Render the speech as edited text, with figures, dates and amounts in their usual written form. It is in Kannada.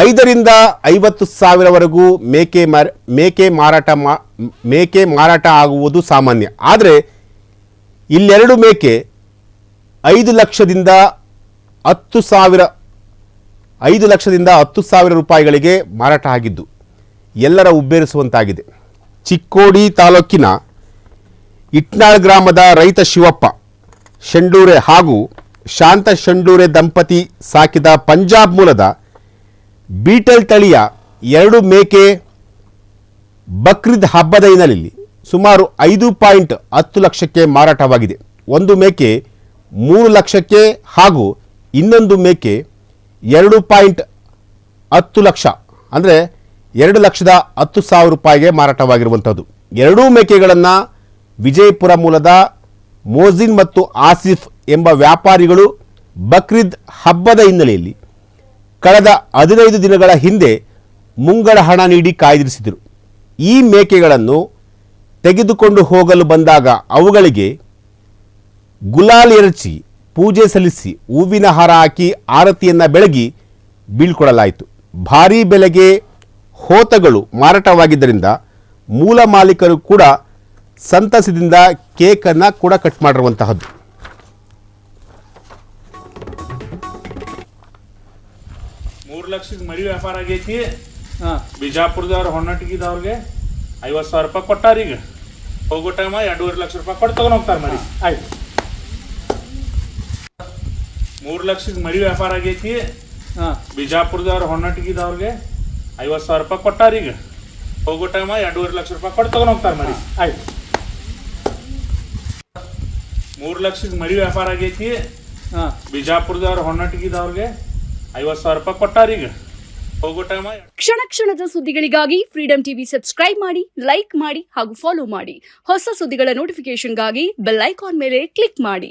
5ರಿಂದ 50 ಸಾವಿರವರೆಗೂ ಮೇಕೆ ಮಾರಾಟ ಆಗುವುದು ಸಾಮಾನ್ಯ. ಆದರೆ ಇಲ್ಲೆರಡು ಮೇಕೆ 5 ಲಕ್ಷದಿಂದ 10 ಸಾವಿರ ರೂಪಾಯಿಗಳಿಗೆ ಮಾರಾಟ ಆಗಿದ್ದು ಎಲ್ಲರ ಉಬ್ಬೇರಿಸುವಂತಾಗಿದೆ. ಚಿಕ್ಕೋಡಿ ತಾಲೂಕಿನ ಇಟ್ನಾಳ್ ಗ್ರಾಮದ ರೈತ ಶಿವಪ್ಪ ಶೆಂಡೂರೆ ಹಾಗೂ ಶಾಂತ ಶೆಂಡೂರೆ ದಂಪತಿ ಸಾಕಿದ ಪಂಜಾಬ್ ಮೂಲದ ಬೀಟಲ್ ತಳಿಯ 2 ಮೇಕೆ ಬಕ್ರೀದ್ ಹಬ್ಬದ ಹಿನ್ನೆಲೆಯಲ್ಲಿ ಸುಮಾರು 5.10 ಲಕ್ಷಕ್ಕೆ ಮಾರಾಟವಾಗಿದೆ. ಒಂದು ಮೇಕೆ 3 ಲಕ್ಷಕ್ಕೆ ಹಾಗೂ ಇನ್ನೊಂದು ಮೇಕೆ 2.10 ಲಕ್ಷ ಅಂದರೆ 2,10,000 ರೂಪಾಯಿಗೆ ಮಾರಾಟವಾಗಿರುವಂಥದ್ದು. ಎರಡೂ ಮೇಕೆಗಳನ್ನು ವಿಜಯಪುರ ಮೂಲದ ಮೋಜಿನ್ ಮತ್ತು ಆಸಿಫ್ ಎಂಬ ವ್ಯಾಪಾರಿಗಳು ಬಕ್ರೀದ್ ಹಬ್ಬದ ಹಿನ್ನೆಲೆಯಲ್ಲಿ ಕಳೆದ 15 ದಿನಗಳ ಹಿಂದೆ ಮುಂಗಡ ಹಣ ನೀಡಿ ಕಾಯ್ದಿರಿಸಿದರು. ಈ ಮೇಕೆಗಳನ್ನು ತೆಗೆದುಕೊಂಡು ಹೋಗಲು ಬಂದಾಗ ಅವುಗಳಿಗೆ ಗುಲಾಲ್ ಎರಚಿ ಪೂಜೆ ಸಲ್ಲಿಸಿ ಹೂವಿನ ಹಾರ ಹಾಕಿ ಆರತಿಯನ್ನು ಬೆಳಗಿ ಬೀಳ್ಕೊಡಲಾಯಿತು. ಭಾರೀ ಬೆಲೆಗೆ ಹೋತಗಳು ಮಾರಾಟವಾಗಿದ್ದರಿಂದ ಮೂಲ ಮಾಲೀಕರು ಕೂಡ ಸಂತಸದಿಂದ ಕೇಕನ್ನು ಕೂಡ ಕಟ್ ಮಾಡಿರುವಂತಹದ್ದು. ಲಕ್ಷದ ಮರಿ ವ್ಯಾಪಾರ ಆಗೈತಿ. ಬಿಜಾಪುರದವ್ರು ಹೊನ್ನಟಗಿದವ್ರಿಗೆ 50,000 ರೂಪಾಯಿ ಕೊಟ್ಟಾರ. ಈಗ ಹೋಗೋ ಟೈಮ 2.5 ಲಕ್ಷ ರೂಪಾಯಿ ಕೊಟ್ಟು ತಗೊಂಡು ಹೋಗ್ತಾರೆ ಮರಿ. ಆಯ್ತು, 3 ಲಕ್ಷದ ಮರಿ ವ್ಯಾಪಾರ ಆಗೈತಿ. ಬಿಜಾಪುರದವ್ರು ಹೊನ್ನಟಗಿದವ್ರಿಗೆ 50,000 ರೂಪಾಯಿ ಕೊಟ್ಟಾರ. ಈಗ ಹೋಗೋ ಟೈಮ 2.5 ಲಕ್ಷ ರೂಪಾಯಿ ಕೊಟ್ಟು ತಗೊಂಡು ಹೋಗ್ತಾರೆ ಮರಿ. ಆಯ್ತು, 3 ಲಕ್ಷದ ಮರಿ ವ್ಯಾಪಾರ ಆಗೈತಿ. ಬಿಜಾಪುರದವ್ರು ಹೊನ್ನಟಗಿದವ್ರಿಗೆ 50,000 ರೂಪಾಯಿ ಕೊಟ್ಟಾರ. ಈಗ ಹೋಗೋ ಟೈಮ ಕ್ಷಣ ಕ್ಷಣದ ಸುದ್ದಿಗಳಿಗಾಗಿ ಫ್ರೀಡಂ ಟಿವಿ ಸಬ್ಸ್ಕ್ರೈಬ್ ಮಾಡಿ, ಲೈಕ್ ಮಾಡಿ ಹಾಗೂ ಫಾಲೋ ಮಾಡಿ. ಹೊಸ ಸುದ್ದಿಗಳ ನೋಟಿಫಿಕೇಶನ್ಗಾಗಿ ಬೆಲ್ ಐಕಾನ್ ಮೇಲೆ ಕ್ಲಿಕ್ ಮಾಡಿ.